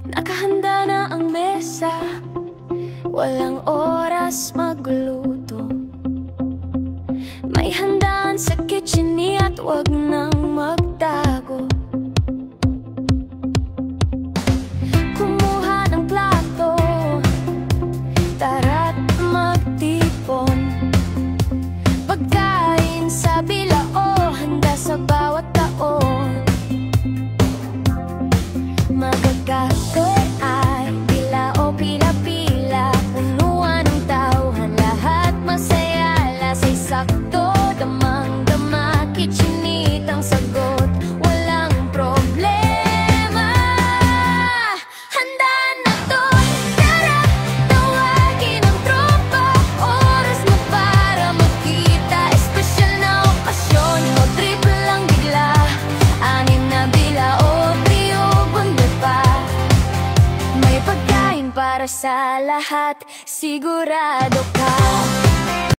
Nakahanda na ang mesa, walang oras magluto. May handaan sa kitchen at wag nang magtago. Kumuha ng plato, tara't magtipon. Pagkain sa bilao, handa sa bawat taon. Magagagoy ay bilao pila-pila, punuan ng tauhan, lahat masaya, lasa'y sakto. Damang-dama, kitchenit ang sagot, walang problema. Handa na to, tara, tawagin ang tropa. Oras mo para magkita, espesyal na okasyon o trip lang bigla. Anim na bilao, trio, bundo pa. May pagkain para sa lahat, sigurado ka.